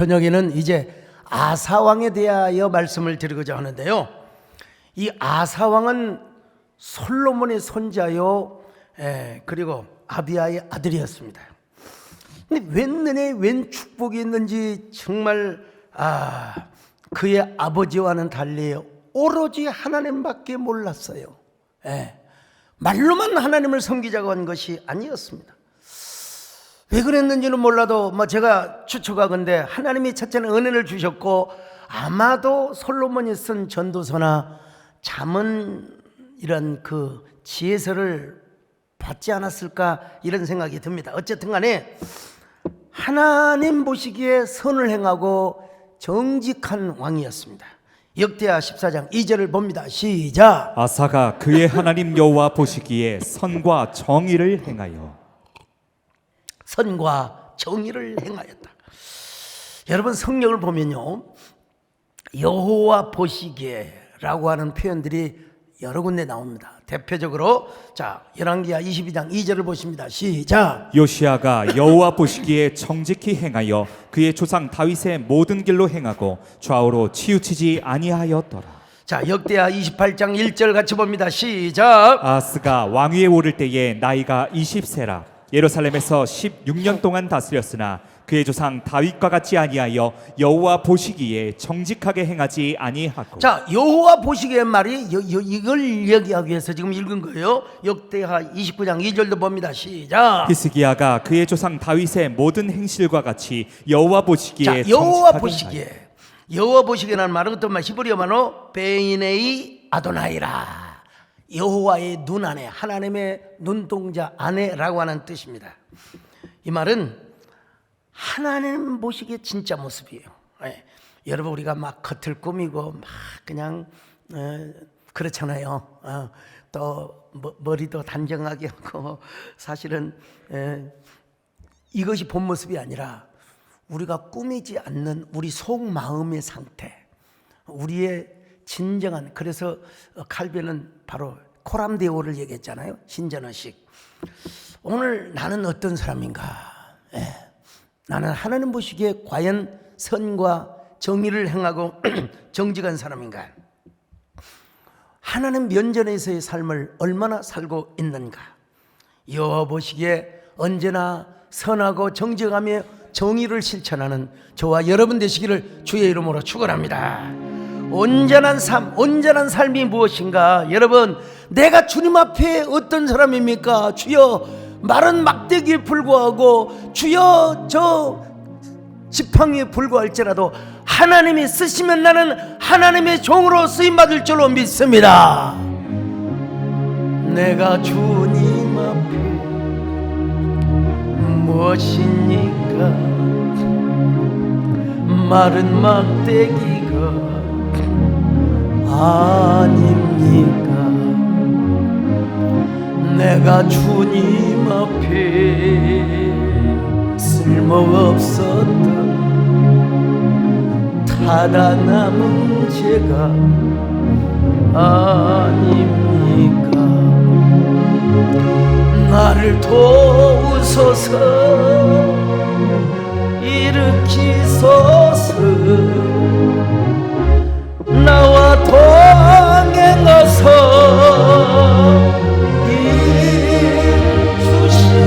저녁에는 이제 아사왕에 대하여 말씀을 드리고자 하는데요. 이 아사왕은 솔로몬의 손자요, 그리고 아비야의 아들이었습니다. 근데 웬 축복이 있는지 정말 그의 아버지와는 달리 오로지 하나님밖에 몰랐어요. 말로만 하나님을 섬기자고 한 것이 아니었습니다. 왜 그랬는지는 몰라도 제가 추측하건대 하나님이 첫째는 은혜를 주셨고, 아마도 솔로몬이 쓴 전도서나 잠언 이런 그 지혜서를 받지 않았을까 이런 생각이 듭니다. 어쨌든 간에 하나님 보시기에 선을 행하고 정직한 왕이었습니다. 역대하 14장 2절을 봅니다. 시작. 아사가 그의 하나님 여호와 보시기에 선과 정의를 행하여. 선과 정의를 행하였다. 여러분, 성경을 보면요, 여호와 보시기에라고 하는 표현들이 여러 군데 나옵니다. 대표적으로 열왕기하 22장 2절을 보십니다. 시작. 요시아가 여호와 보시기에 정직히 행하여 그의 조상 다윗의 모든 길로 행하고 좌우로 치우치지 아니하였더라. 역대하 28장 1절 같이 봅니다. 시작. 아스가 왕위에 오를 때에 나이가 20세라 예루살렘에서 16년 동안 다스렸으나 그의 조상 다윗과 같이 아니하여 여호와 보시기에 정직하게 행하지 아니하고. 여호와 보시기에 말이 이걸 이야기하기 위해서 지금 읽은 거예요. 역대하 29장 2절도 봅니다. 시작. 히스기야가 그의 조상 다윗의 모든 행실과 같이 여호와 보시기에 여호와 정직하게 보시기에, 여호와 보시기라는 말은 어떤 말? 히브리어 말로 베이네이 아도나이라, 여호와의 눈 안에, 하나님의 눈동자 안에라고 하는 뜻입니다. 이 말은 하나님 보시기에 진짜 모습이에요. 여러분, 우리가 막 겉을 꾸미고 막 그냥 그렇잖아요. 또 머리도 단정하게 하고, 사실은 이것이 본 모습이 아니라 우리가 꾸미지 않는 우리 속마음의 상태, 우리의 진정한, 그래서 칼빈은 바로 코람데오를 얘기했잖아요. 신전의식. 오늘 나는 어떤 사람인가? 나는 하나님 보시기에 과연 선과 정의를 행하고 정직한 사람인가? 하나님 면전에서의 삶을 얼마나 살고 있는가? 여호와 보시기에 언제나 선하고 정직하며 정의를 실천하는 저와 여러분 되시기를 주의 이름으로 축원합니다. 온전한 삶이 무엇인가? 여러분, 내가 주님 앞에 어떤 사람입니까? 주여, 마른 막대기에 불과하고, 주여, 저 지팡이에 불과할지라도 하나님이 쓰시면 나는 하나님의 종으로 쓰임받을 줄로 믿습니다. 내가 주님 앞에 무엇입니까? 마른 막대기가 아닙니까? 내가 주님 앞에 쓸모없었던 타다 남은 죄가 아닙니까? 나를 도우소서, 일으키소서, 나와 동행하소 주시오.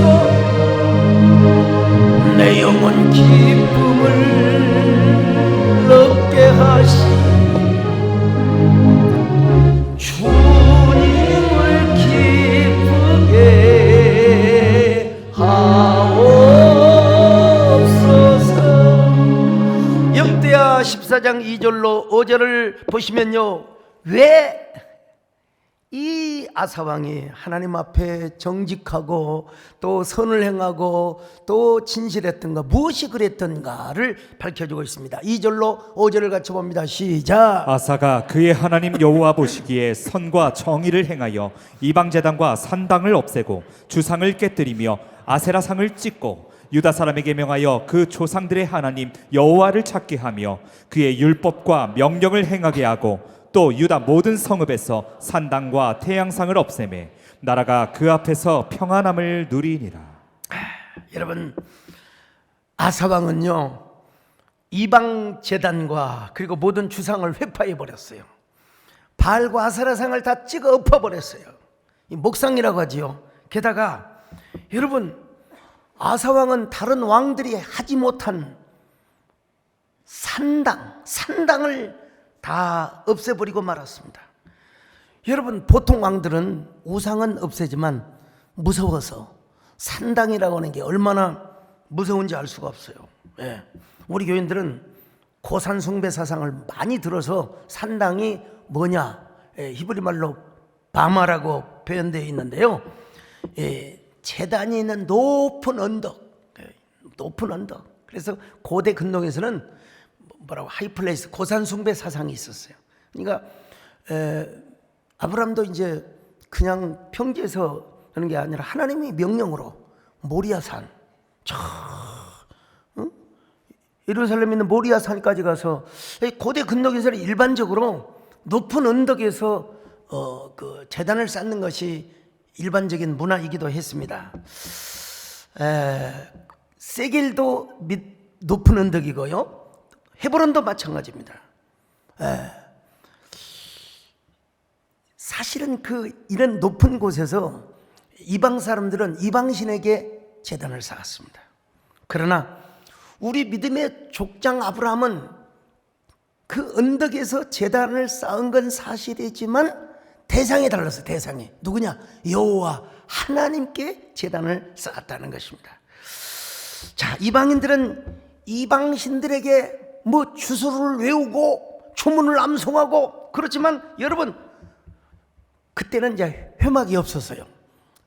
내 영혼 기쁨을 얻게 하시, 주님을 기쁘게 하옵소서. 역대하 14장 2절로 5절을 보시면요, 왜 이 아사왕이 하나님 앞에 정직하고 또 선을 행하고 또 진실했던가, 무엇이 그랬던가를 밝혀주고 있습니다. 2절로 5절을 같이 봅니다. 시작. 아사가 그의 하나님 여호와 보시기에 선과 정의를 행하여 이방제단과 산당을 없애고 주상을 깨뜨리며 아세라상을 찢고 유다 사람에게 명하여 그 조상들의 하나님 여호와를 찾게 하며 그의 율법과 명령을 행하게 하고 또 유다 모든 성읍에서 산당과 태양상을 없애매 나라가 그 앞에서 평안함을 누리니라. 여러분, 아사왕은요, 이방 제단과 그리고 모든 주상을 회파해 버렸어요. 바알과 아세라상을 다 찍어 엎어 버렸어요. 이 목상이라고 하지요. 게다가 여러분, 아사왕은 다른 왕들이 하지 못한 산당을 다 없애버리고 말았습니다. 여러분, 보통 왕들은 우상은 없애지만 무서워서 산당이라고 하는 게 얼마나 무서운지 알 수가 없어요. 예. 우리 교인들은 고산 숭배 사상을 많이 들어서 산당이 뭐냐, 히브리 말로 바마라고 표현되어 있는데요. 제단이 있는 높은 언덕, 높은 언덕. 그래서 고대 근동에서는 뭐라고 하이플레이스, 고산 숭배 사상이 있었어요. 그러니까 아브라함도 이제 그냥 평지에서 하는 게 아니라 하나님이 명령으로 모리아산, 예루살렘에 있는 모리아산까지 가서, 고대 근동에서는 일반적으로 높은 언덕에서 그 제단을 쌓는 것이 일반적인 문화이기도 했습니다. 세겔도 높은 언덕이고요, 헤브론도 마찬가지입니다. 사실은 이런 높은 곳에서 이방 사람들은 이방신에게 제단을 쌓았습니다. 그러나 우리 믿음의 족장 아브라함은 그 언덕에서 제단을 쌓은 건 사실이지만 대상이 달랐어요. 대상이 누구냐? 여호와 하나님께 제단을 쌓았다는 것입니다. 자, 이방인들은 이방신들에게 뭐 주소를 외우고 초문을 암송하고 그렇지만 여러분, 그때는 이제 회막이 없었어요.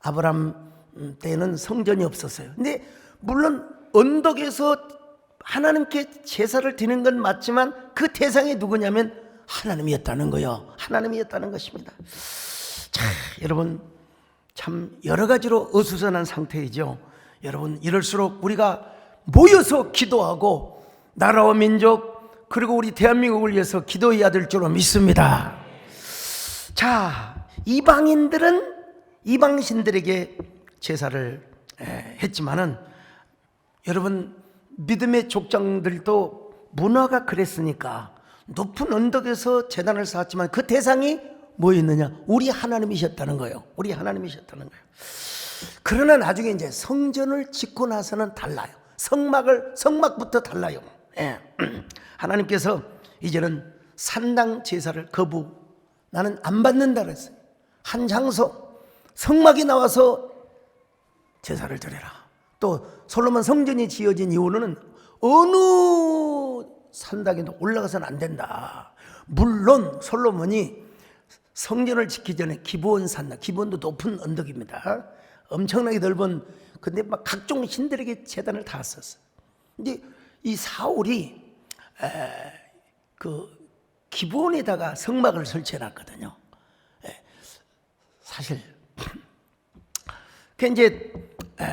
아브라함 때는 성전이 없었어요. 근데 물론 언덕에서 하나님께 제사를 드리는 건 맞지만 그 대상이 누구냐면 하나님이었다는 거예요. 하나님이었다는 것입니다. 자, 여러분, 참 여러 가지로 어수선한 상태이죠. 여러분, 이럴수록 우리가 모여서 기도하고 나라와 민족 그리고 우리 대한민국을 위해서 기도해야 될 줄로 믿습니다. 자, 이방인들은 이방신들에게 제사를 했지만은 여러분, 믿음의 족장들도 문화가 그랬으니까 높은 언덕에서 제단을 쌓았지만 그 대상이 뭐였느냐? 우리 하나님이셨다는 거예요. 우리 하나님이셨다는 거예요. 그러나 나중에 이제 성전을 짓고 나서는 달라요. 성막부터 달라요. 예. 하나님께서 이제는 산당 제사를 거부, 나는 안 받는다 그랬어요. 한 장소 성막이 나와서 제사를 드려라. 또 솔로몬 성전이 지어진 이후로는 어느 산당에도 올라가서는 안 된다. 물론 솔로몬이 성전을 짓기 전에 기브온 산당, 기브온도 높은 언덕입니다. 엄청나게 넓은, 근데 막 각종 신들에게 제단을 다 썼어요. 근데 이 사울이 그 기브온에다가 성막을 설치해 놨거든요. 사실 그 이제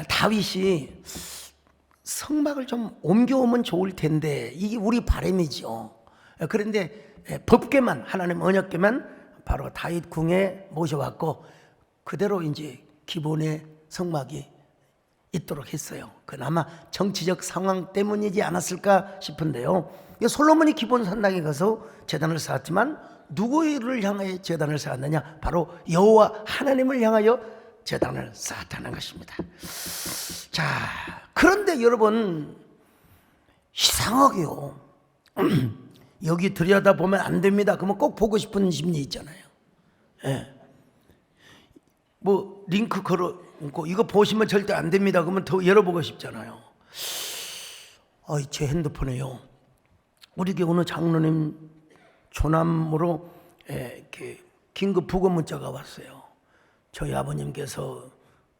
다윗이 성막을 좀 옮겨오면 좋을 텐데 이게 우리 바람이죠. 그런데 법궤만, 하나님 언약궤만 바로 다윗 궁에 모셔왔고 그대로 이제 기본의 성막이 있도록 했어요. 그나마 정치적 상황 때문이지 않았을까 싶은데요. 솔로몬이 기본 산당에 가서 제단을 쌓았지만 누구를 향하여 제단을 쌓았느냐? 바로 여호와 하나님을 향하여 제단을 쌓았다는 것입니다. 자, 그런데 여러분, 이상하게요. 여기 들여다보면 안 됩니다. 그러면 꼭 보고 싶은 심리 있잖아요. 예. 뭐 링크 걸어놓고 이거 보시면 절대 안 됩니다. 그러면 더 열어보고 싶잖아요. 제 핸드폰에요. 우리 교회 장로님 조남으로 이렇게 긴급 부고 문자가 왔어요. 저희 아버님께서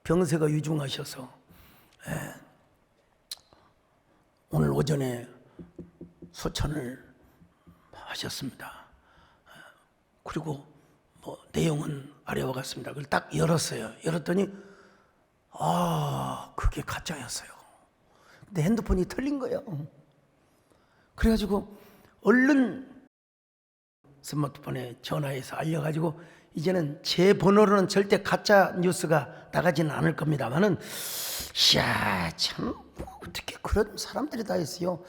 병세가 위중하셔서 오늘 오전에 소천을 하셨습니다. 그리고 뭐 내용은 아래와 같습니다. 그걸 딱 열었어요. 열었더니 그게 가짜였어요. 근데 핸드폰이 틀린 거예요. 그래가지고 얼른 스마트폰에 전화해서 알려가지고 이제는 제 번호로는 절대 가짜 뉴스가 나가지는 않을 겁니다만은, 이야, 참 어떻게 그런 사람들이 다 있어요.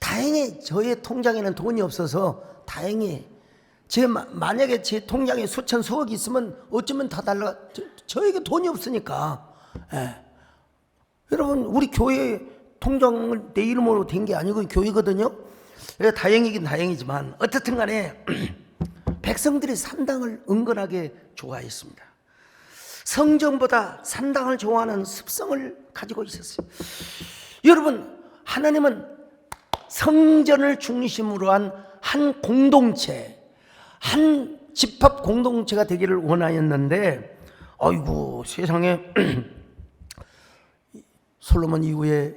다행히 저의 통장에는 돈이 없어서 다행히 만약에 제 통장에 수천 수억이 있으면 어쩌면 다 달라. 저에게 돈이 없으니까. 예. 여러분 우리 교회 통장을 내 이름으로 된 게 아니고 교회거든요. 다행이긴 다행이지만 어떻든 간에 백성들이 산당을 은근하게 좋아했습니다. 성전보다 산당을 좋아하는 습성을 가지고 있었어요. 여러분 하나님은 성전을 중심으로 한 공동체, 한 집합 공동체가 되기를 원하였는데 아이고 세상에 솔로몬 이후에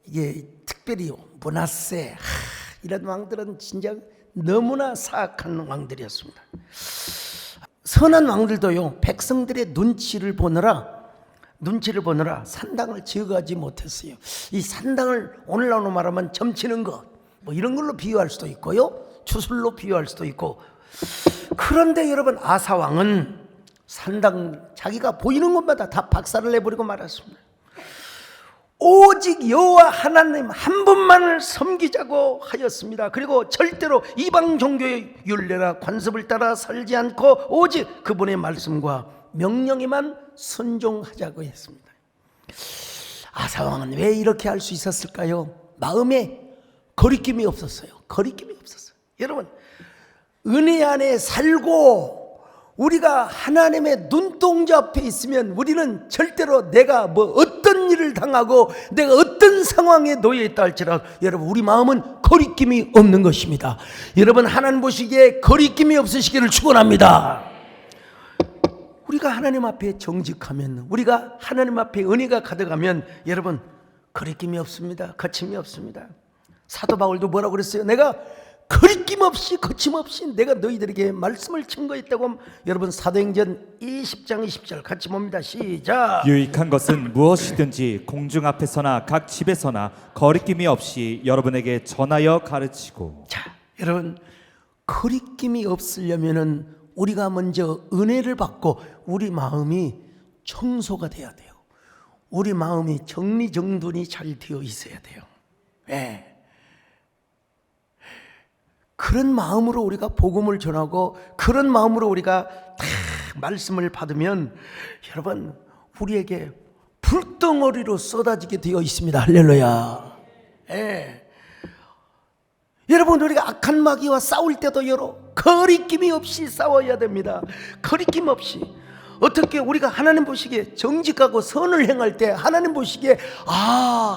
이게 특별히 므낫세 이런 왕들은 진짜 너무나 사악한 왕들이었습니다. 선한 왕들도요 백성들의 눈치를 보느라 산당을 지어가지 못했어요. 이 산당을 오늘날로 말하면 점치는 것 뭐 이런 걸로 비유할 수도 있고요, 추술로 비유할 수도 있고. 그런데 여러분 아사 왕은 산당 자기가 보이는 곳마다 다 박살을 내버리고 말았습니다. 오직 여호와 하나님 한 분만을 섬기자고 하였습니다. 그리고 절대로 이방 종교의 율례나 관습을 따라 살지 않고 오직 그분의 말씀과 명령에만 순종하자고 했습니다. 아사 왕은 왜 이렇게 할 수 있었을까요? 마음에 거리낌이 없었어요. 여러분 은혜 안에 살고 우리가 하나님의 눈동자 앞에 있으면 우리는 절대로 내가 뭐 어떤 일을 당하고 내가 어떤 상황에 놓여 있다 할지라도 여러분 우리 마음은 거리낌이 없는 것입니다. 여러분 하나님 보시기에 거리낌이 없으시기를 축원합니다. 우리가 하나님 앞에 정직하면, 우리가 하나님 앞에 은혜가 가득하면 여러분 거리낌이 없습니다. 거침이 없습니다. 사도 바울도 뭐라고 그랬어요? 내가 거리낌 없이 거침없이 내가 너희들에게 말씀을 증거했다고. 여러분 사도행전 20장 20절 같이 봅니다. 시작. 유익한 것은 무엇이든지 공중 앞에서나 각 집에서나 거리낌이 없이 여러분에게 전하여 가르치고. 자, 여러분 거리낌이 없으려면은 우리가 먼저 은혜를 받고 우리 마음이 청소가 돼야 돼요. 우리 마음이 정리정돈이 잘 되어 있어야 돼요. 예. 그런 마음으로 우리가 복음을 전하고 그런 마음으로 우리가 다 말씀을 받으면 여러분 우리에게 불덩어리로 쏟아지게 되어 있습니다. 할렐루야. 예. 여러분 우리가 악한 마귀와 싸울 때도 거리낌이 없이 싸워야 됩니다. 거리낌 없이. 어떻게 우리가 하나님 보시기에 정직하고 선을 행할 때 하나님 보시기에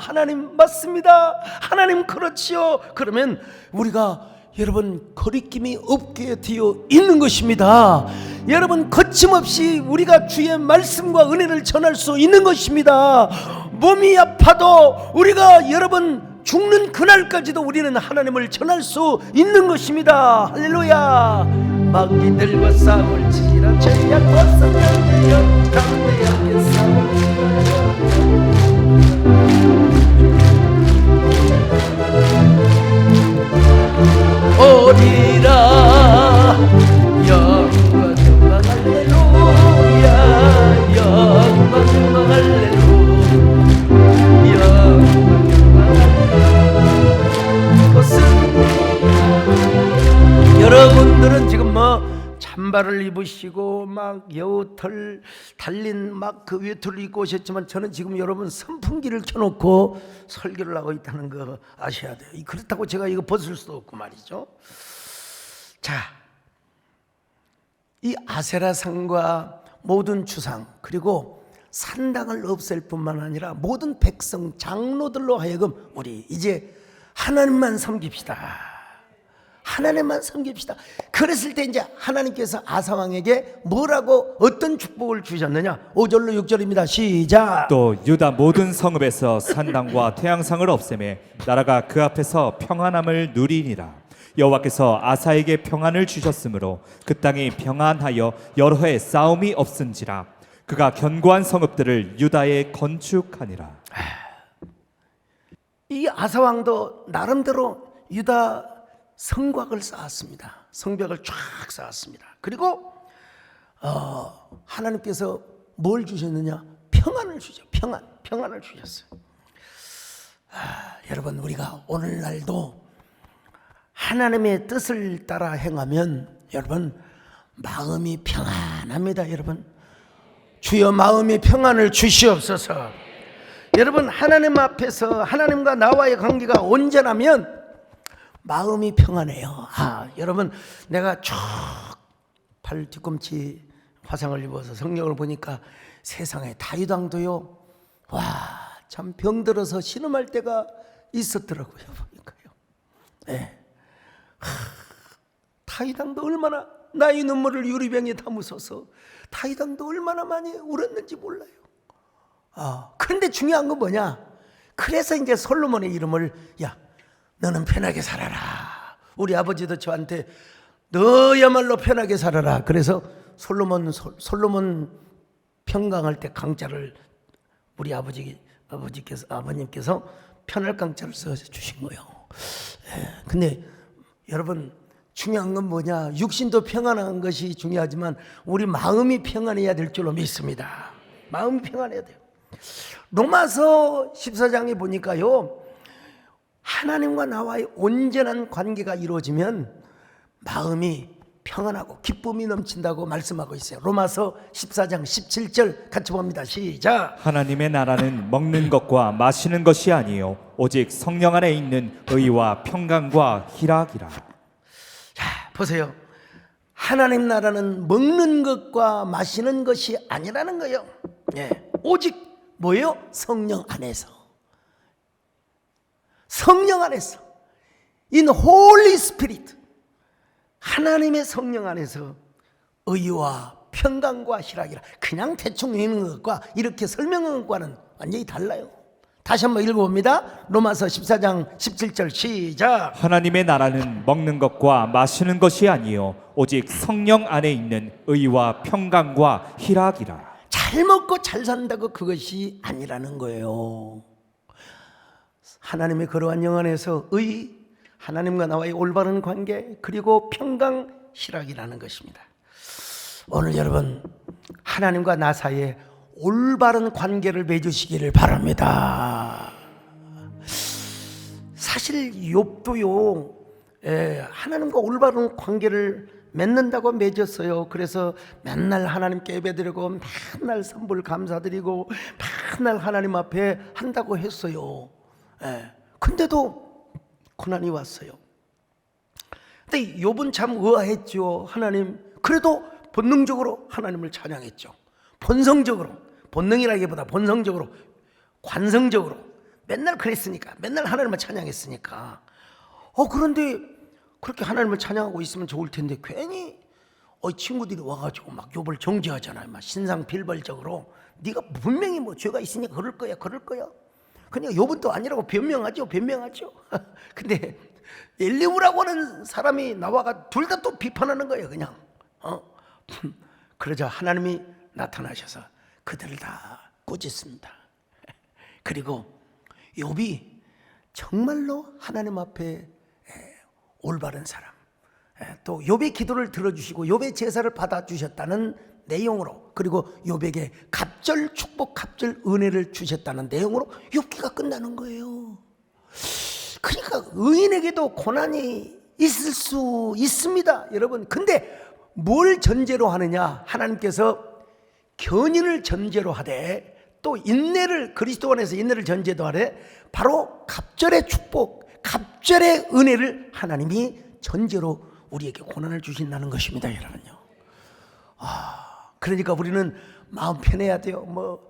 하나님 맞습니다, 하나님 그렇지요, 그러면 우리가 여러분 거리낌이 없게 되어 있는 것입니다. 여러분 거침없이 우리가 주의 말씀과 은혜를 전할 수 있는 것입니다. 몸이 아파도 우리가 여러분 죽는 그날까지도 우리는 하나님을 전할 수 있는 것입니다. 할렐루야. 마귀들과 싸움을 치기라 죄악과 사탄들여 가운데 함께 싸우리라. 오리라 영광 영광 할렐루야. 영광 영광 할렐루야. 영광 영광 할렐루야. 여러분들은 지금 잠바를 입으시고 막 여우털 달린 막 그 외투를 입고 오셨지만 저는 지금 여러분 선풍기를 켜놓고 설교를 하고 있다는 거 아셔야 돼요. 그렇다고 제가 이거 벗을 수도 없고 말이죠. 자, 이 아세라상과 모든 주상 그리고 산당을 없앨 뿐만 아니라 모든 백성 장로들로 하여금 우리 이제 하나님만 섬깁시다. 하나님만 섬깁시다. 그랬을 때 이제 하나님께서 아사왕에게 뭐라고 어떤 축복을 주셨느냐? 5절로 6절입니다. 시작. 또 유다 모든 성읍에서 산당과 태양상을 없애매 나라가 그 앞에서 평안함을 누리니라. 여호와께서 아사에게 평안을 주셨으므로 그 땅이 평안하여 여러 해 싸움이 없은지라. 그가 견고한 성읍들을 유다에 건축하니라. 이 아사왕도 나름대로 유다 성곽을 쌓았습니다. 성벽을 쫙 쌓았습니다. 그리고 하나님께서 뭘 주셨느냐? 평안을 주죠. 평안을 주셨어요. 여러분 우리가 오늘날도 하나님의 뜻을 따라 행하면 여러분 마음이 평안합니다. 여러분, 주여 마음이 평안을 주시옵소서. 여러분, 하나님 앞에서 하나님과 나와의 관계가 온전하면 마음이 평안해요. 여러분, 내가 쭉 팔 뒤꿈치 화상을 입어서 성경을 보니까 세상에 다윗 왕도요, 와, 참 병들어서 신음할 때가 있었더라고요. 보니까요. 네. 다윗 왕도 얼마나 나의 눈물을 유리병에 담으소서. 다윗 왕도 얼마나 많이 울었는지 몰라요. 그런데 중요한 건 뭐냐? 그래서 이제 솔로몬의 이름을, 야, 너는 편하게 살아라. 우리 아버지도 저한테 너야말로 편하게 살아라. 그래서 솔로몬 평강할 때 강자를 우리 아버님께서 편할 강자를 써 주신 거예요. 근데 여러분, 중요한 건 뭐냐? 육신도 평안한 것이 중요하지만 우리 마음이 평안해야 될 줄로 믿습니다. 마음이 평안해야 돼요. 로마서 14장에 보니까요, 하나님과 나와의 온전한 관계가 이루어지면 마음이 평안하고 기쁨이 넘친다고 말씀하고 있어요. 로마서 14장 17절 같이 봅니다. 시작. 하나님의 나라는 먹는 것과 마시는 것이 아니요 오직 성령 안에 있는 의와 평강과 희락이라. 자, 보세요. 하나님 나라는 먹는 것과 마시는 것이 아니라는 거예요. 오직 뭐예요? 성령 안에서. 성령 안에서. In Holy Spirit. 하나님의 성령 안에서 의와 평강과 희락이라. 그냥 대충 읽는 것과 이렇게 설명하는 것과는 완전히 달라요. 다시 한번 읽어봅니다. 로마서 14장 17절 시작. 하나님의 나라는 먹는 것과 마시는 것이 아니요 오직 성령 안에 있는 의와 평강과 희락이라. 잘 먹고 잘 산다고 그것이 아니라는 거예요. 하나님의 거룩한 영 안에서 의, 하나님과 나와의 올바른 관계, 그리고 평강, 희락이라는 것입니다. 오늘 여러분, 하나님과 나 사이에 올바른 관계를 맺으시기를 바랍니다. 사실 욥도요, 하나님과 올바른 관계를 맺는다고 맺었어요. 그래서 맨날 하나님께 예배드리고 맨날 선불 감사드리고 맨날 하나님 앞에 한다고 했어요. 근데도 고난이 왔어요. 근데 욥은 참 의아했죠. 하나님, 그래도 본능적으로 하나님을 찬양했죠. 본성적으로, 본능이라기보다 본성적으로, 관성적으로 맨날 그랬으니까, 맨날 하나님을 찬양했으니까. 그런데 그렇게 하나님을 찬양하고 있으면 좋을 텐데 괜히 친구들이 와가지고 막 욥을 정죄하잖아요. 막 신상필벌적으로. 네가 분명히 뭐 죄가 있으니까 그럴 거야. 그냥 욥은 또 아니라고 변명하죠. 근데 엘리후라고 하는 사람이 나와가 둘 다 또 비판하는 거예요. 그냥 그러자 하나님이 나타나셔서 그들을 다 꾸짖습니다. 그리고 욥이 정말로 하나님 앞에 올바른 사람, 또 욥의 기도를 들어주시고 욥의 제사를 받아주셨다는 내용으로, 그리고 욥에게 갑절 축복, 갑절 은혜를 주셨다는 내용으로 욥기가 끝나는 거예요. 그러니까 의인에게도 고난이 있을 수 있습니다, 여러분. 근데 뭘 전제로 하느냐? 하나님께서 견인을 전제로 하되 또 인내를, 그리스도 안에서 인내를 전제도 하되 바로 갑절의 축복, 갑절의 은혜를 하나님이 전제로 우리에게 고난을 주신다는 것입니다, 여러분요. 그러니까 우리는 마음 편해야 돼요.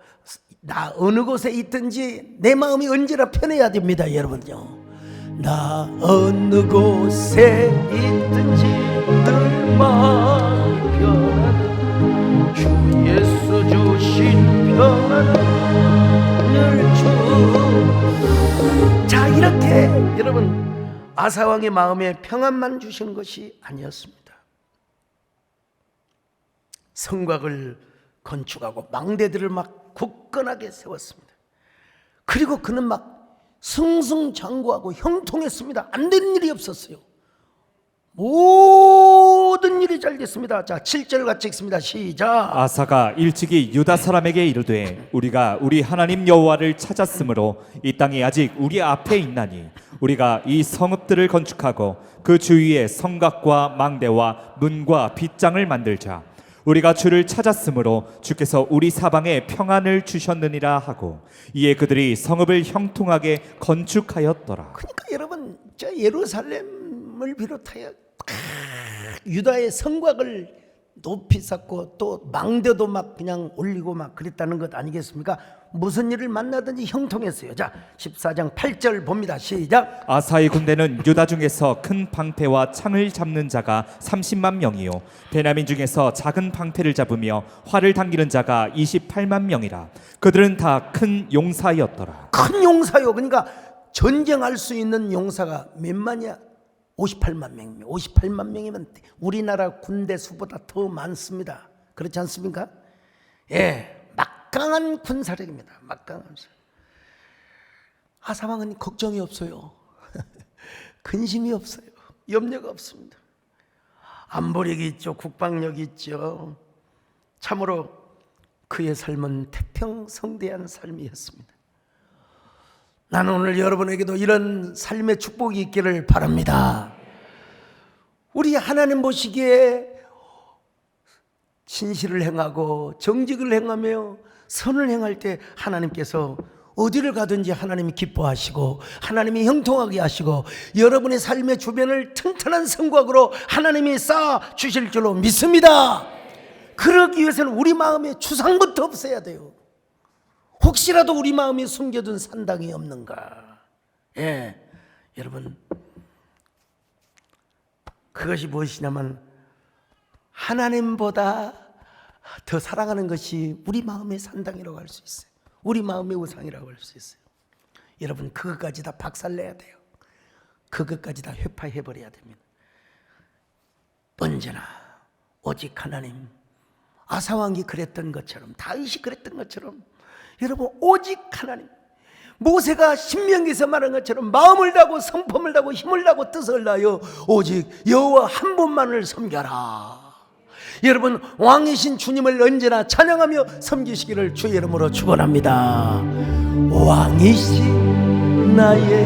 나 어느 곳에 있든지 내 마음이 언제나 편해야 됩니다, 여러분요. 나 어느 곳에 있든지 늘 마음 편하다. 주 예수 주신 평안을 늘 주. 자, 이렇게 여러분, 아사왕의 마음에 평안만 주시는 것이 아니었습니다. 성곽을 건축하고 망대들을 막 굳건하게 세웠습니다. 그리고 그는 막 승승장구하고 형통했습니다. 안 되는 일이 없었어요. 모든 무슨 일이 잘 됐습니다. 자, 7절 같이 읽습니다. 시작. 아사가 일찍이 유다 사람에게 이르되 우리가 우리 하나님 여호와를 찾았으므로 이 땅이 아직 우리 앞에 있나니 우리가 이 성읍들을 건축하고 그 주위에 성곽과 망대와 문과 빗장을 만들자. 우리가 주를 찾았으므로 주께서 우리 사방에 평안을 주셨느니라 하고 이에 그들이 성읍을 형통하게 건축하였더라. 그러니까 여러분, 저 예루살렘을 비롯하여 유다의 성곽을 높이 쌓고 또 망대도 막 그냥 올리고 막 그랬다는 것 아니겠습니까? 무슨 일을 만나든지 형통했어요. 자, 14장 8절 봅니다. 시작. 아사의 군대는 유다 중에서 큰 방패와 창을 잡는 자가 30만 명이요 베냐민 중에서 작은 방패를 잡으며 활을 당기는 자가 28만 명이라. 그들은 다 큰 용사였더라. 큰 용사요. 그러니까 전쟁할 수 있는 용사가 몇만이야? 58만 명이면 58만 명이면 우리나라 군대 수보다 더 많습니다. 그렇지 않습니까? 예, 막강한 군사력입니다. 막강한 군사. 아사왕은 걱정이 없어요. 근심이 없어요. 염려가 없습니다. 안보력이 있죠. 국방력이 있죠. 참으로 그의 삶은 태평성대한 삶이었습니다. 나는 오늘 여러분에게도 이런 삶의 축복이 있기를 바랍니다. 우리 하나님 보시기에 진실을 행하고 정직을 행하며 선을 행할 때 하나님께서 어디를 가든지 하나님이 기뻐하시고 하나님이 형통하게 하시고 여러분의 삶의 주변을 튼튼한 성곽으로 하나님이 쌓아 주실 줄로 믿습니다. 그러기 위해서는 우리 마음에 추상부터 없어야 돼요. 혹시라도 우리 마음에 숨겨둔 산당이 없는가? 예, 여러분, 그것이 무엇이냐면 하나님보다 더 사랑하는 것이 우리 마음의 산당이라고 할 수 있어요. 우리 마음의 우상이라고 할 수 있어요. 여러분, 그것까지 다 박살내야 돼요. 그것까지 다 회파해버려야 됩니다. 언제나 오직 하나님, 아사왕이 그랬던 것처럼, 다윗이 그랬던 것처럼, 여러분, 오직 하나님, 모세가 신명기에서 말한 것처럼 마음을 다하고 성품을 다하고 힘을 다하고 뜻을 다하여 오직 여호와 한 분만을 섬겨라. 여러분, 왕이신 주님을 언제나 찬양하며 섬기시기를 주의 이름으로 축원합니다. 왕이신 나의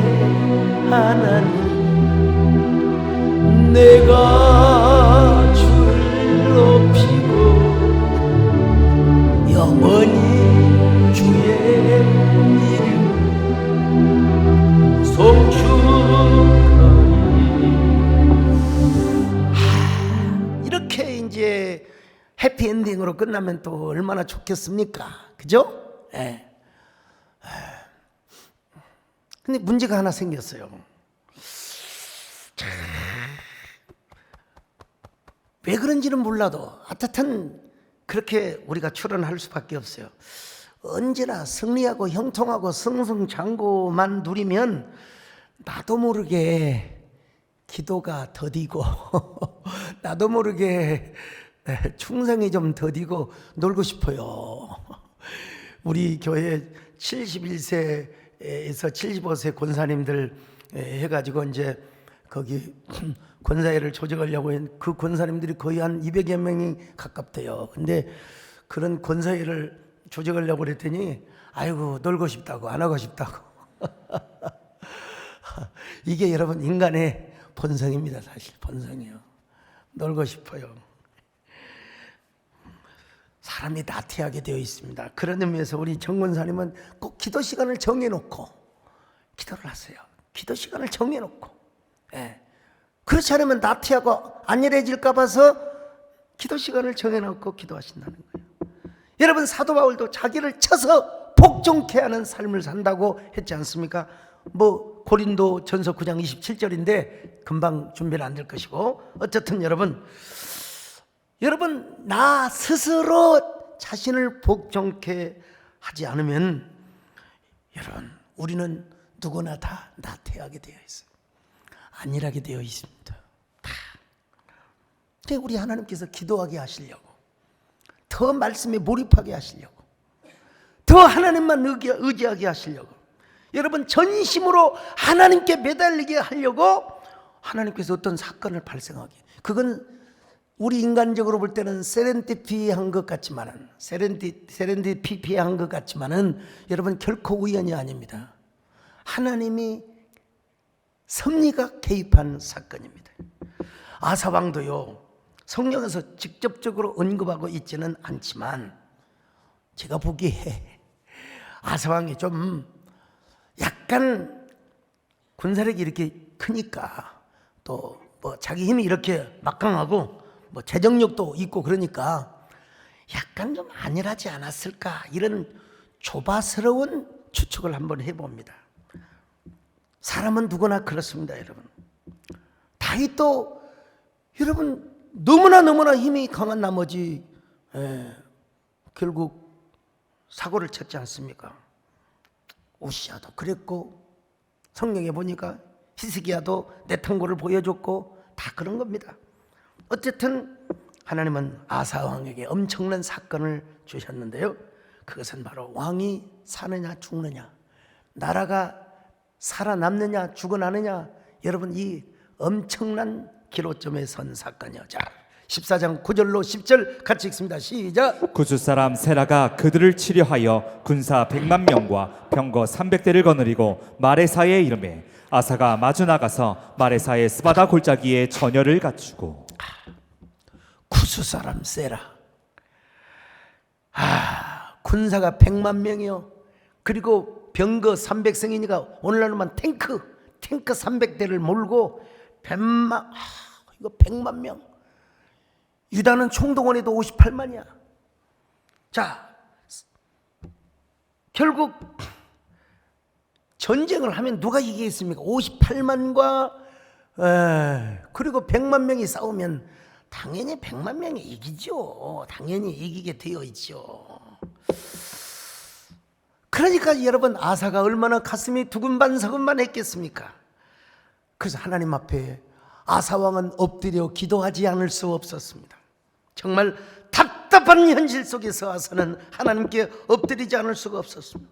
하나님, 내가 주를 높이고 영원히 주의 이름 송축하리. 이렇게 이제 해피엔딩으로 끝나면 또 얼마나 좋겠습니까? 그죠? 예. 근데 문제가 하나 생겼어요. 왜 그런지는 몰라도 하여튼 그렇게 우리가 출연할 수밖에 없어요. 언제나 승리하고 형통하고 승승장구만 누리면 나도 모르게 기도가 더디고 나도 모르게 충성이 좀 더디고 놀고 싶어요. 우리 교회 71세에서 75세 권사님들 해가지고 이제 거기 권사회를 조직하려고 했는데 그 권사님들이 거의 한 200여 명이 가깝대요. 근데 그런 권사회를 조직하려고 그랬더니 아이고 놀고 싶다고 안 하고 싶다고. 이게 여러분 인간의 본성입니다. 사실 본성이에요. 놀고 싶어요. 사람이 나태하게 되어 있습니다. 그런 의미에서 우리 정 권사님은 꼭 기도 시간을 정해놓고 기도를 하세요. 기도 시간을 정해놓고. 예. 그렇지 않으면 나태하고 안일해질까 봐서 기도 시간을 정해놓고 기도하신다는 거예요. 여러분, 사도 바울도 자기를 쳐서 복종케 하는 삶을 산다고 했지 않습니까? 뭐 고린도 전서 9장 27절인데 금방 준비는 안 될 것이고, 어쨌든 여러분 나 스스로 자신을 복종케 하지 않으면 여러분 우리는 누구나 다 나태하게 되어 있어요. 안일하게 되어 있습니다. 다. 근데 우리 하나님께서 기도하게 하시려고, 더 말씀에 몰입하게 하시려고, 더 하나님만 의지하게 하시려고, 여러분 전심으로 하나님께 매달리게 하려고 하나님께서 어떤 사건을 발생하게, 그건 우리 인간적으로 볼 때는 세렌디피한 것 같지만은 세렌디피한 것 같지만은 여러분 결코 우연이 아닙니다. 하나님이 섭리가 개입한 사건입니다. 아사 왕도요, 성경에서 직접적으로 언급하고 있지는 않지만 제가 보기에 아사 왕이 좀 약간 군사력이 이렇게 크니까 또 뭐 자기 힘이 이렇게 막강하고 뭐 재정력도 있고 그러니까 약간 좀 안일하지 않았을까, 이런 조바스러운 추측을 한번 해봅니다. 사람은 누구나 그렇습니다, 여러분. 다윗도 여러분 너무나 힘이 강한 나머지 결국 사고를 쳤지 않습니까? 우시아도 그랬고 성경에 보니까 히스기야도 내탕고를 보여줬고 다 그런 겁니다. 어쨌든 하나님은 아사 왕에게 엄청난 사건을 주셨는데요, 그것은 바로 왕이 사느냐 죽느냐, 나라가 살아남느냐 죽어나느냐, 여러분 이 엄청난 기로점에 선 사건이요. 자, 14장 9절로 10절 같이 읽습니다. 시작. 구스 사람 세라가 그들을 치려하여 군사 100만 명과 병거 300대를 거느리고 마레사에 이르매 아사가 마주 나가서 마레사의 스바다 골짜기에 전열을 갖추고. 구스 사람 세라, 군사가 100만 명이요, 그리고 병거 300승이니까 오늘날로만 탱크 300대를 몰고 이거 100만 명. 유다는 총동원해도 58만이야. 자, 결국 전쟁을 하면 누가 이기겠습니까? 58만과 그리고 100만 명이 싸우면 당연히 100만 명이 이기죠. 당연히 이기게 되어 있죠. 그러니까 여러분 아사가 얼마나 가슴이 두근반서근만 했겠습니까? 그래서 하나님 앞에 아사 왕은 엎드려 기도하지 않을 수 없었습니다. 정말 답답한 현실 속에서 아사는 하나님께 엎드리지 않을 수가 없었습니다.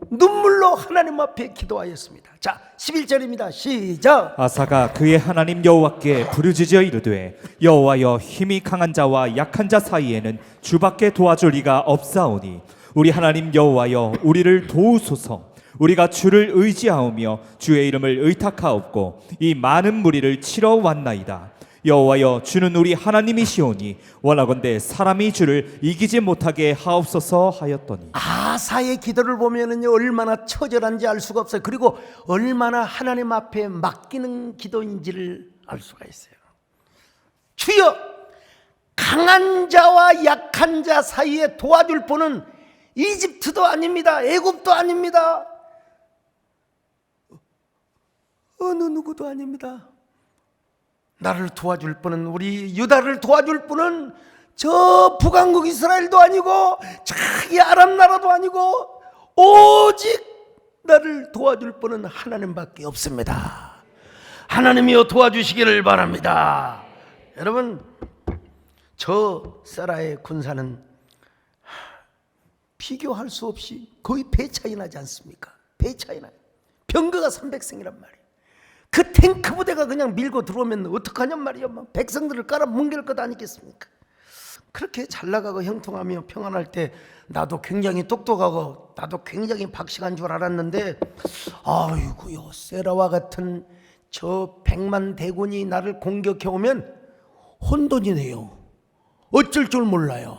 눈물로 하나님 앞에 기도하였습니다. 자, 11절입니다. 시작. 아사가 그의 하나님 여호와께 부르짖어 이르되 여호와여, 힘이 강한 자와 약한 자 사이에는 주밖에 도와줄 리가 없사오니 우리 하나님 여호와여, 우리를 도우소서. 우리가 주를 의지하오며 주의 이름을 의탁하옵고 이 많은 무리를 치러 왔나이다. 여호와여, 주는 우리 하나님이시오니 원하건대 사람이 주를 이기지 못하게 하옵소서 하였더니. 아사의 기도를 보면은요, 얼마나 처절한지 알 수가 없어요. 그리고 얼마나 하나님 앞에 맡기는 기도인지를 알 수가 있어요. 주여, 강한 자와 약한 자 사이에 도와줄 분은 이집트도 아닙니다. 애굽도 아닙니다. 어느 누구도 아닙니다. 나를 도와줄 분은, 우리 유다를 도와줄 분은 저 북왕국 이스라엘도 아니고 자기 아람 나라도 아니고 오직 나를 도와줄 분은 하나님밖에 없습니다. 하나님이여 도와주시기를 바랍니다. 여러분, 저 세라의 군사는 비교할 수 없이 거의 배 차이 나지 않습니까? 배 차이 나요. 병거가 300승이란 말이에요. 그 탱크 부대가 그냥 밀고 들어오면 어떡하냔 말이에요. 백성들을 깔아뭉갤 것 아니겠습니까? 그렇게 잘 나가고 형통하며 평안할 때 나도 굉장히 똑똑하고 나도 굉장히 박식한 줄 알았는데, 아이고요, 세라와 같은 저 100만 대군이 나를 공격해 오면 혼돈이네요. 어쩔 줄 몰라요.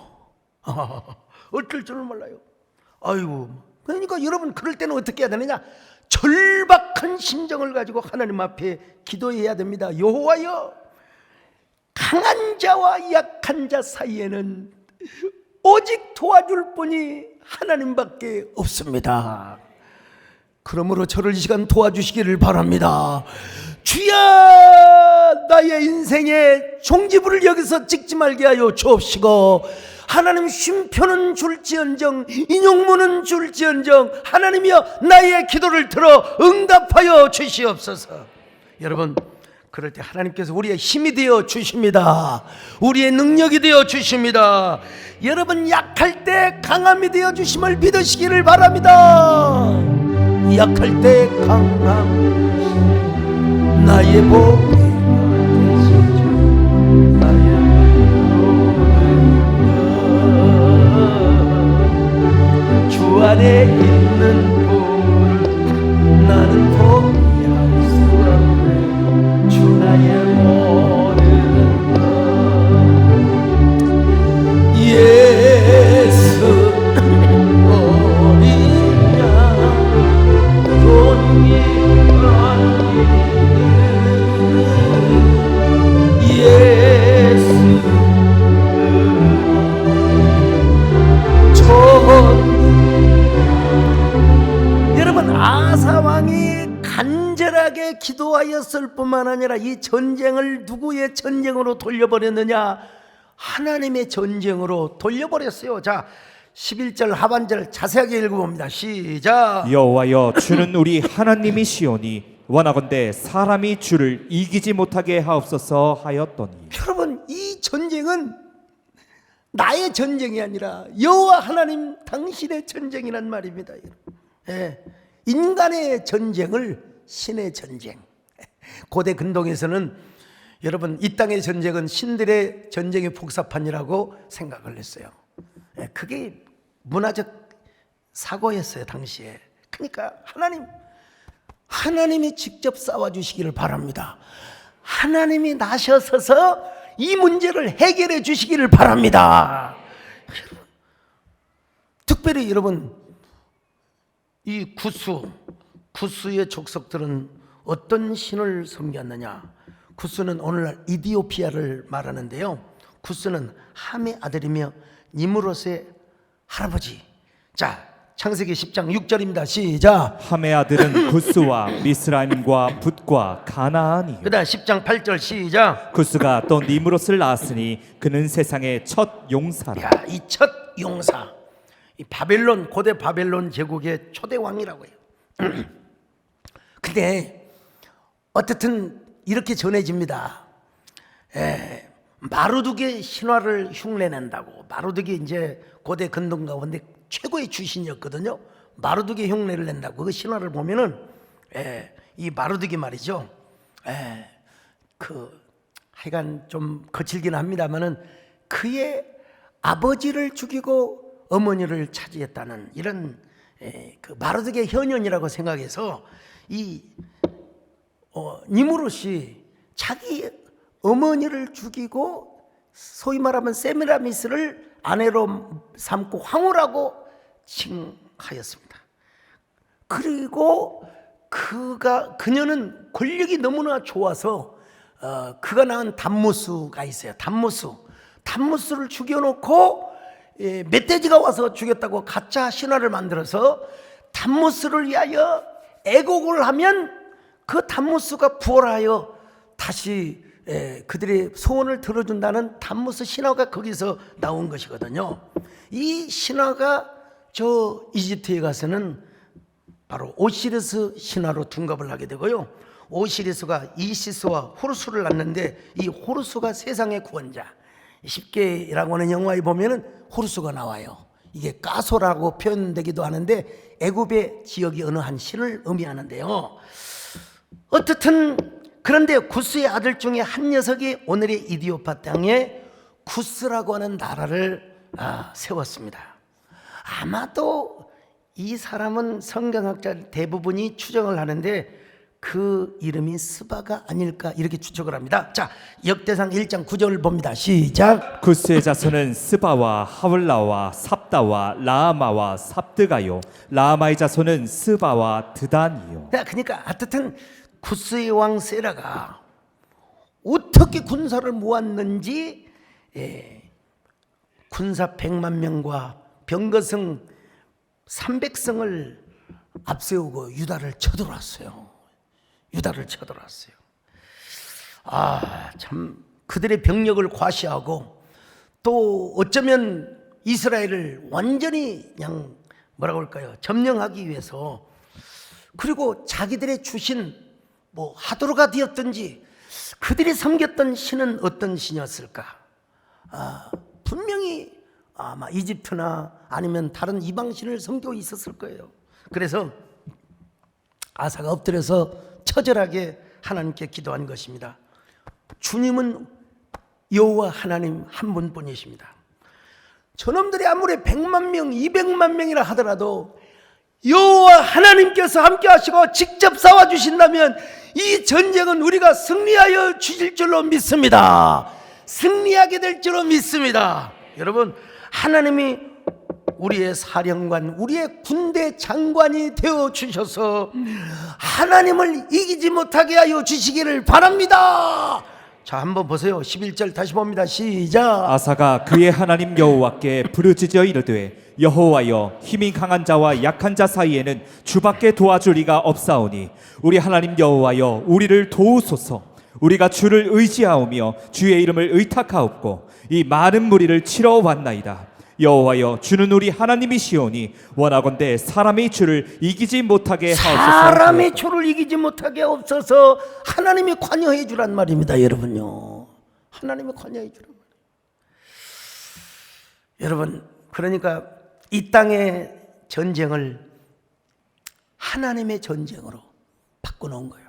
어쩔 줄 몰라요. 아이고, 그러니까 여러분 그럴 때는 어떻게 해야 되느냐? 절박한 심정을 가지고 하나님 앞에 기도해야 됩니다. 여호와여, 강한 자와 약한 자 사이에는 오직 도와줄 분이 하나님밖에 없습니다. 그러므로 저를 이 시간 도와주시기를 바랍니다. 주여, 나의 인생의 종지부를 여기서 찍지 말게 하여 주옵시고, 하나님 쉼표는 줄지언정 인용문은 줄지언정 하나님이여, 나의 기도를 들어 응답하여 주시옵소서. 여러분, 그럴 때 하나님께서 우리의 힘이 되어 주십니다. 우리의 능력이 되어 주십니다. 여러분, 약할 때 강함이 되어 주심을 믿으시기를 바랍니다. 약할 때 강함, 나의 복이 되시죠. 나의 모든 것 예수 어린 양 존귀한 이름 예수 여러분, 아사 왕이 간절하게 기도하였을 뿐만 아니라 이 전쟁을 누구의 전쟁으로 돌려버렸느냐? 하나님의 전쟁으로 돌려버렸어요. 자, 11절 하반절 자세하게 읽어봅니다. 시작. 여호와여 주는 우리 하나님이시오니 원하건대 사람이 주를 이기지 못하게 하옵소서 하였더니. 여러분, 이 전쟁은 나의 전쟁이 아니라 여호와 하나님 당신의 전쟁이란 말입니다. 예, 인간의 전쟁을 신의 전쟁. 고대 근동에서는 여러분, 이 땅의 전쟁은 신들의 전쟁의 복사판이라고 생각을 했어요. 예, 그게 문화적 사고였어요 당시에. 그러니까 하나님이 직접 싸워주시기를 바랍니다. 하나님이 나셔서서 이 문제를 해결해 주시기를 바랍니다. 특별히 여러분, 이 구스의 족속들은 어떤 신을 섬겼느냐? 구스는 오늘날 이디오피아를 말하는데요. 구스는 함의 아들이며 니므롯의 할아버지. 자, 창세기 10장 6절입니다. 시작. 함의 아들은 구스와 미스라임과 붓과 가나안이요. 그다음 10장 8절 시작. 구스가 또 니므롯을 낳았으니 그는 세상의 첫 용사라. 야, 이 첫 용사, 이 바벨론, 고대 바벨론 제국의 초대 왕이라고 해요. 근데 어떻든 이렇게 전해집니다. 마루둑의 신화를 흉내낸다고. 마루둑이 이제 고대 근동 가운데 최고의 출신이었거든요. 마루둑의 흉내를 낸다고. 그 신화를 보면은 이 마루둑이 말이죠. 하여간 좀 거칠긴 합니다만은 그의 아버지를 죽이고 어머니를 차지했다는 이런 그 마루둑의 현현이라고 생각해서 이 니므롯이 자기 어머니를 죽이고 소위 말하면 세미라미스를 아내로 삼고 황후라고 칭하였습니다. 그리고 그녀는 권력이 너무나 좋아서 그가 낳은 담무스가 있어요. 담무스를 죽여놓고 멧돼지가 와서 죽였다고 가짜 신화를 만들어서 담무스를 위하여 애곡을 하면 그 담무스가 부활하여 다시 그들의 소원을 들어준다는 담무스 신화가 거기서 나온 것이거든요. 이 신화가 저 이집트에 가서는 바로 오시리스 신화로 둔갑을 하게 되고요. 오시리스가 이시스와 호르스를 낳는데 이 호르스가 세상의 구원자. 십계라고 하는 영화에 보면은 호르스가 나와요. 이게 까소라고 표현되기도 하는데 애굽의 지역이 어느 한 신을 의미하는데요. 어떻든 그런데 구스의 아들 중에 한 녀석이 오늘의 이디오파 땅에 구스라고 하는 나라를 세웠습니다. 아마도 이 사람은 성경학자 대부분이 추정을 하는데 그 이름이 스바가 아닐까 이렇게 추측을 합니다. 자, 역대상 1장 9절을 봅니다. 시작. 구스의 자손은 스바와 하울라와 삽다와 라아마와 삽드가요. 라아마의 자손은 스바와 드단이요. 그러니까 하여튼 구스의 왕 세라가 어떻게 군사를 모았는지 군사 100만 명과 병거성 300성을 앞세우고 유다를 쳐들어왔어요. 참 그들의 병력을 과시하고 또 어쩌면 이스라엘을 완전히 그냥 뭐라고 할까요? 점령하기 위해서 그리고 자기들의 주신 뭐 하도르가 되었든지 그들이 섬겼던 신은 어떤 신이었을까? 분명히 아마 이집트나 아니면 다른 이방 신을 섬기고 있었을 거예요. 그래서 아사가 엎드려서 처절하게 하나님께 기도한 것입니다. 주님은 여호와 하나님 한 분뿐이십니다. 저놈들이 아무리 100만 명, 200만 명이라 하더라도 여호와 하나님께서 함께 하시고 직접 싸워 주신다면 이 전쟁은 우리가 승리하여 주실 줄로 믿습니다. 승리하게 될 줄로 믿습니다. 여러분, 하나님이 우리의 사령관, 우리의 군대 장관이 되어 주셔서 하나님을 이기지 못하게 하여 주시기를 바랍니다. 자, 한번 보세요. 11절 다시 봅니다. 시작. 아사가 그의 하나님 여호와께 부르짖어 이르되 여호와여, 힘이 강한 자와 약한 자 사이에는 주밖에 도와줄 이가 없사오니 우리 하나님 여호와여, 우리를 도우소서. 우리가 주를 의지하오며 주의 이름을 의탁하옵고 이 많은 무리를 치러 왔나이다. 여호와여, 주는 우리 하나님이시오니 원하건대 사람이 주를 이기지 못하게 하옵소서. 사람이 주를 이기지 못하게 없어서 하나님이 관여해 주란 말입니다. 여러분요, 하나님이 관여해 주란 말이에요. 여러분, 그러니까 이 땅의 전쟁을 하나님의 전쟁으로 바꿔놓은 거예요.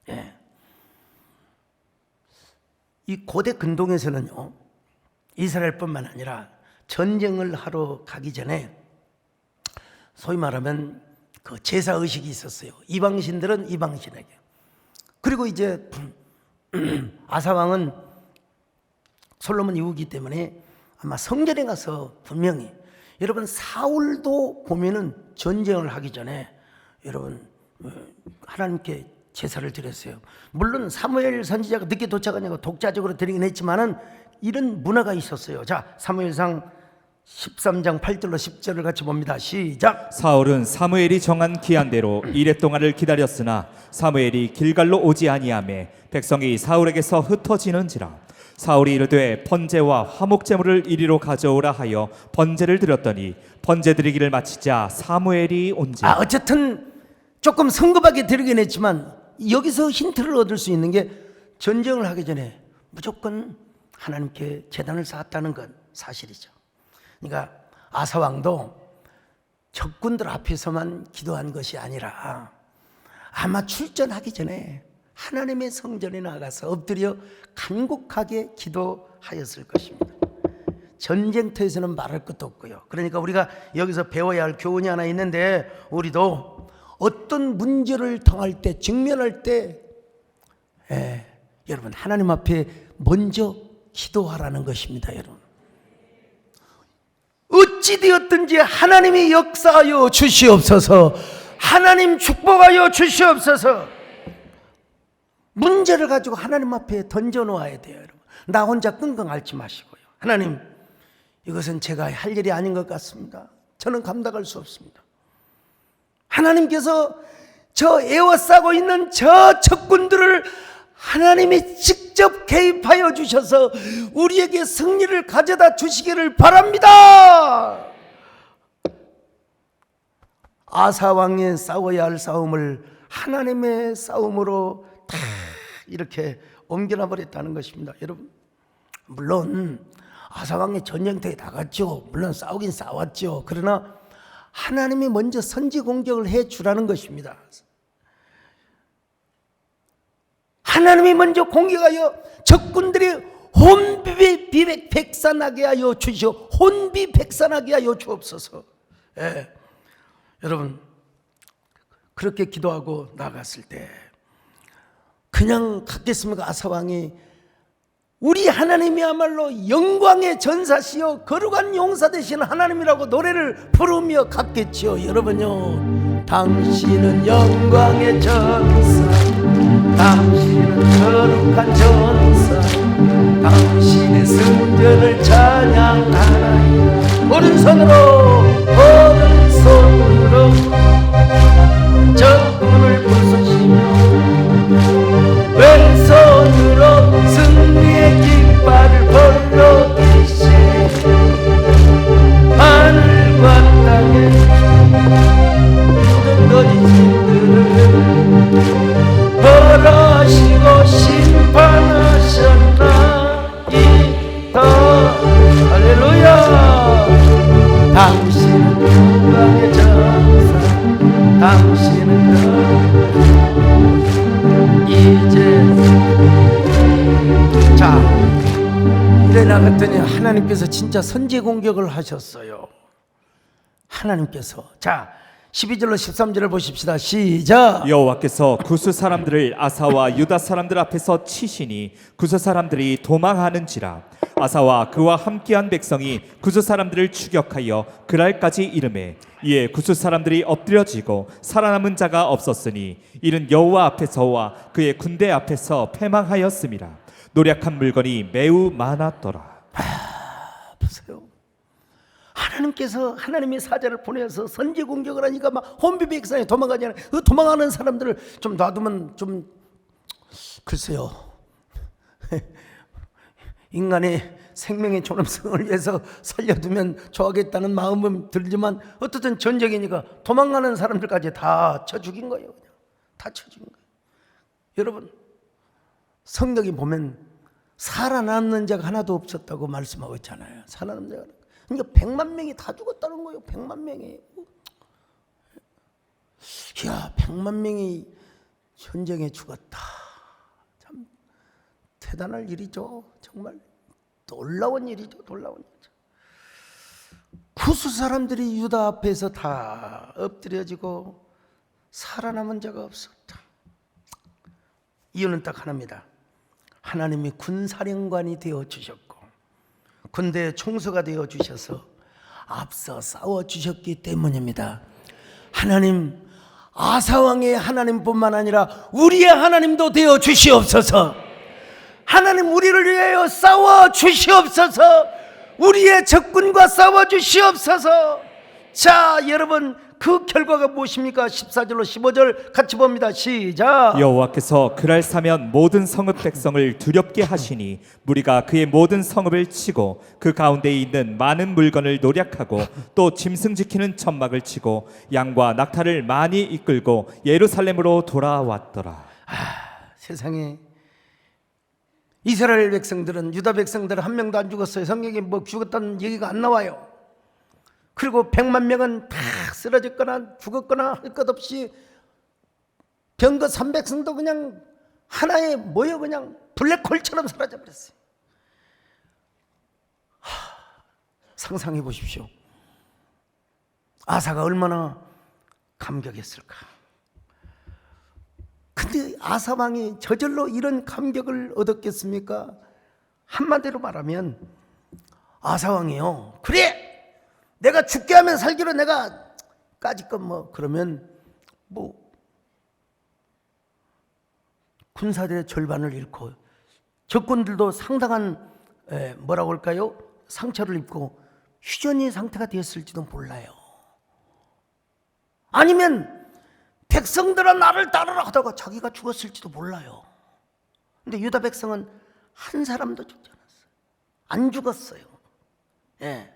예. 이 고대 근동에서는요, 이스라엘뿐만 아니라 전쟁을 하러 가기 전에 소위 말하면 그 제사 의식이 있었어요. 이방신들은 이방신에게. 그리고 이제 아사 왕은 솔로몬 이후기 때문에 아마 성전에 가서 분명히, 여러분 사울도 보면은 전쟁을 하기 전에 여러분 하나님께 제사를 드렸어요. 물론 사무엘 선지자가 늦게 도착하니까 독자적으로 드리긴 했지만은 이런 문화가 있었어요. 자, 사무엘상 13장 8절로 10절을 같이 봅니다. 시작. 사울은 사무엘이 정한 기한대로 이레 동안을 기다렸으나 사무엘이 길갈로 오지 아니하매 백성이 사울에게서 흩어지는지라. 사울이 이르되 번제와 화목제물을 이리로 가져오라 하여 번제를 드렸더니 번제 드리기를 마치자 사무엘이 온지라. 어쨌든 조금 성급하게 드리긴 했지만 여기서 힌트를 얻을 수 있는 게 전쟁을 하기 전에 무조건 하나님께 제단을 쌓았다는 건 사실이죠. 그러니까 아사 왕도 적군들 앞에서만 기도한 것이 아니라 아마 출전하기 전에 하나님의 성전에 나가서 엎드려 간곡하게 기도하였을 것입니다. 전쟁터에서는 말할 것도 없고요. 그러니까 우리가 여기서 배워야 할 교훈이 하나 있는데, 우리도 어떤 문제를 당할 때, 직면할 때 여러분 하나님 앞에 먼저 기도하라는 것입니다. 여러분, 어찌되었든지 하나님이 역사하여 주시옵소서. 하나님 축복하여 주시옵소서. 문제를 가지고 하나님 앞에 던져놓아야 돼요. 여러분, 나 혼자 끙끙 앓지 마시고요. 하나님, 이것은 제가 할 일이 아닌 것 같습니다. 저는 감당할 수 없습니다. 하나님께서 저 에워싸고 있는 저 적군들을 하나님이 직접 개입하여 주셔서 우리에게 승리를 가져다 주시기를 바랍니다. 아사 왕의 싸워야 할 싸움을 하나님의 싸움으로 다 이렇게 옮겨놔 버렸다는 것입니다. 여러분, 물론 아사 왕의 전쟁터에 나갔죠. 물론 싸우긴 싸웠죠. 그러나 하나님이 먼저 선지 공격을 해 주라는 것입니다. 하나님이 먼저 공격하여 적군들이 혼비백산하게 하여 주시오. 혼비백산하게 하여 주옵소서. 예. 여러분, 그렇게 기도하고 나갔을 때 그냥 갔겠습니까? 아사왕이 우리 하나님이야말로 영광의 전사시여 거룩한 용사 되신 하나님이라고 노래를 부르며 갔겠지요. 여러분요, 당신은 영광의 전사, 당신은 거룩한 전사, 당신의 승전을 찬양하나이다. 오른손으로 적군을 부수시며 왼손으로 승리의 깃발을 벌러 계시네. 하늘과 땅에 모든 거짓들을 벌하시고 심판하셨나이다. 할렐루야. 당신은 영광의 전사, 당신은 이제 자, 이래 나갔더니 하나님께서 진짜 선제 공격을 하셨어요. 하나님께서, 자 12절로 13절을 보십시다. 시작. 여호와께서 구스 사람들을 아사와 유다 사람들 앞에서 치시니 구스 사람들이 도망하는지라. 아사와 그와 함께한 백성이 구스 사람들을 추격하여 그랄까지 이르매 이에 구스 사람들이 엎드려지고 살아남은 자가 없었으니 이는 여호와 앞에서와 그의 군대 앞에서 패망하였음이라. 노략한 물건이 매우 많았더라. 보세요. 하나님께서 하나님의 사자를 보내서 선제 공격을 하니까 막 혼비 백성이 도망가잖아요. 그 도망가는 사람들을 좀 놔두면 좀 글쎄요. 인간의 생명의 존엄성을 위해서 살려두면 좋아하겠다는 마음은 들지만 어떻든 전쟁이니까 도망가는 사람들까지 다 쳐 죽인 거예요. 그냥 다 쳐 죽인 거예요. 여러분 성경에 보면 살아남는 자가 하나도 없었다고 말씀하고 있잖아요. 살아남는 자가. 그러니까 100만 명이 다 죽었다는 거예요. 100만 명이. 이야, 100만 명이 전쟁에 죽었다. 참 대단할 일이죠. 정말 놀라운 일이죠. 놀라운 일이죠. 구스 사람들이 유다 앞에서 다 엎드려지고 살아남은 자가 없었다. 이유는 딱 하나입니다. 하나님이 군사령관이 되어주셨고 군대의 총수가 되어주셔서 앞서 싸워주셨기 때문입니다. 하나님, 아사왕의 하나님뿐만 아니라 우리의 하나님도 되어주시옵소서. 하나님, 우리를 위하여 싸워주시옵소서. 우리의 적군과 싸워주시옵소서. 자, 여러분, 그 결과가 무엇입니까? 14절로 15절 같이 봅니다. 시작. 여호와께서 그랄 사면 모든 성읍 백성을 두렵게 하시니 무리가 그의 모든 성읍을 치고 그 가운데에 있는 많은 물건을 노략하고 또 짐승 지키는 천막을 치고 양과 낙타를 많이 이끌고 예루살렘으로 돌아왔더라. 세상에 이스라엘 백성들은, 유다 백성들은 한 명도 안 죽었어요. 성경에 뭐 죽었다는 얘기가 안 나와요. 그리고 100만 명은 다 쓰러졌거나 죽었거나 할 것 없이 병거 300성도 그냥 하나의 모여 그냥 블랙홀처럼 사라져 버렸어요. 상상해 보십시오. 아사가 얼마나 감격했을까. 근데 아사 왕이 저절로 이런 감격을 얻었겠습니까? 한마디로 말하면 아사 왕이요, 그래 내가 죽게 하면 살기로 내가 까짓것 뭐 그러면 뭐 군사들의 절반을 잃고 적군들도 상당한 뭐라고 할까요? 상처를 입고 휴전의 상태가 되었을지도 몰라요. 아니면 백성들아 나를 따르라 하다가 자기가 죽었을지도 몰라요. 근데 유다 백성은 한 사람도 죽지 않았어요. 안 죽었어요. 예.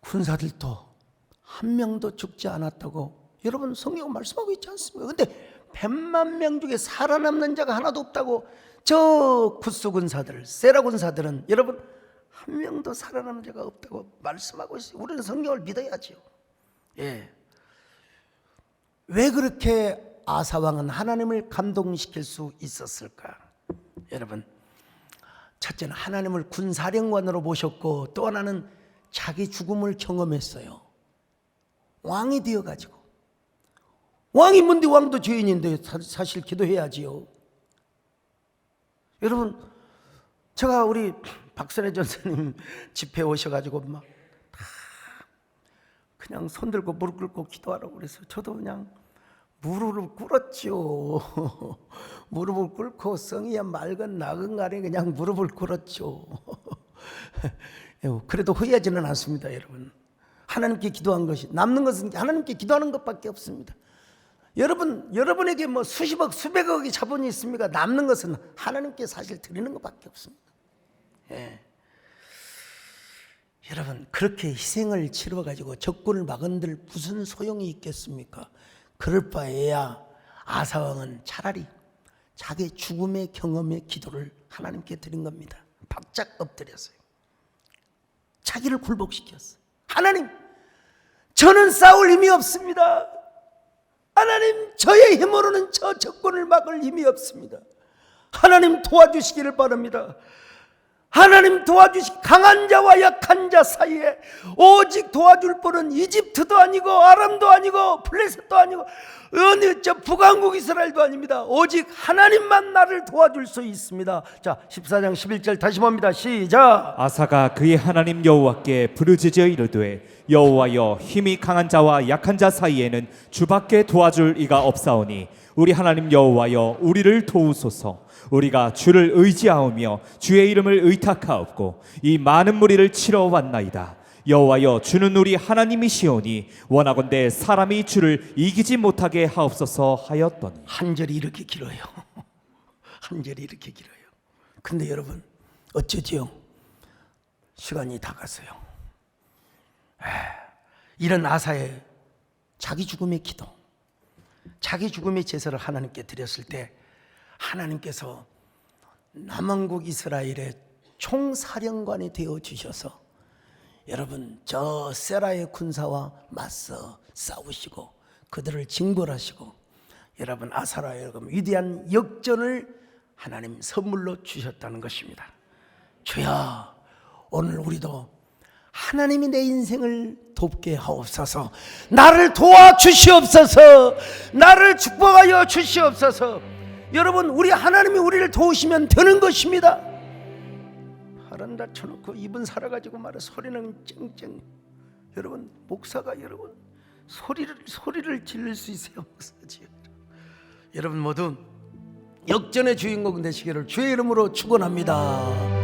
군사들도 한 명도 죽지 않았다고 여러분 성경 말씀하고 있지 않습니까? 근데 100만 명 중에 살아남는 자가 하나도 없다고 저 구스 군사들, 세라 군사들은 여러분 한 명도 살아남는 자가 없다고 말씀하고 있어요. 우리는 성경을 믿어야죠. 예. 왜 그렇게 아사 왕은 하나님을 감동시킬 수 있었을까? 여러분, 첫째는 하나님을 군사령관으로 모셨고 또 하나는 자기 죽음을 경험했어요. 왕이 되어가지고. 왕이 뭔데 왕도 죄인인데 사실 기도해야지요. 여러분, 제가 우리 박선혜 전사님 집회 오셔가지고 막 그냥 손 들고 무릎 꿇고 기도하라고 그래서 저도 그냥 무릎을 꿇었죠. 무릎을 꿇고 성이야 맑은 낙은 간에 그냥 무릎을 꿇었죠. 그래도 후회하지는 않습니다, 여러분. 하나님께 기도한 것이, 남는 것은 하나님께 기도하는 것밖에 없습니다. 여러분에게 뭐 수십억, 수백억의 자본이 있습니까? 남는 것은 하나님께 사실 드리는 것밖에 없습니다. 예. 여러분, 그렇게 희생을 치러가지고 적군을 막은들 무슨 소용이 있겠습니까? 그럴 바에야 아사왕은 차라리 자기 죽음의 경험의 기도를 하나님께 드린 겁니다. 바짝 엎드렸어요. 자기를 굴복시켰어요. 하나님, 저는 싸울 힘이 없습니다. 하나님, 저의 힘으로는 저 적군을 막을 힘이 없습니다. 하나님 도와주시기를 바랍니다. 하나님 도와주시 강한 자와 약한 자 사이에 오직 도와줄 분은 이집트도 아니고 아람도 아니고 블레셋도 아니고 어느 저 북왕국 이스라엘도 아닙니다. 오직 하나님만 나를 도와줄 수 있습니다. 자, 14장 11절 다시 봅니다. 시작. 아사가 그의 하나님 여호와께 부르짖어 이르되 여호와여, 힘이 강한 자와 약한 자 사이에는 주밖에 도와줄 이가 없사오니 우리 하나님 여호와여, 우리를 도우소서. 우리가 주를 의지하오며 주의 이름을 의탁하옵고 이 많은 무리를 치러 왔나이다. 여호와여, 주는 우리 하나님이시오니 원하건대 사람이 주를 이기지 못하게 하옵소서 하였더니. 한 절이 이렇게 길어요. 한 절이 이렇게 길어요. 근데 여러분 어쩌지요? 시간이 다 갔어요. 이런 아사의 자기 죽음의 기도, 자기 죽음의 제사를 하나님께 드렸을 때 하나님께서 남왕국 이스라엘의 총사령관이 되어 주셔서 여러분 저 세라의 군사와 맞서 싸우시고 그들을 징벌하시고 여러분 아사라 여러분 위대한 역전을 하나님 선물로 주셨다는 것입니다. 주야, 오늘 우리도 하나님이 내 인생을 돕게 하옵소서. 나를 도와주시옵소서. 나를 축복하여 주시옵소서. 여러분, 우리 하나님이 우리를 도우시면 되는 것입니다. 팔은 다쳐놓고 입은 살아가지고 말해 소리는 쨍쨍. 여러분, 목사가 여러분 소리를 지를 수 있어요. 목사지. 여러분 모두 역전의 주인공 되시기를 주의 이름으로 축원합니다.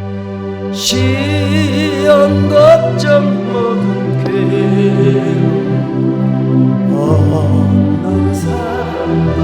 시험 걱정 모든 괴로움 없는 사람도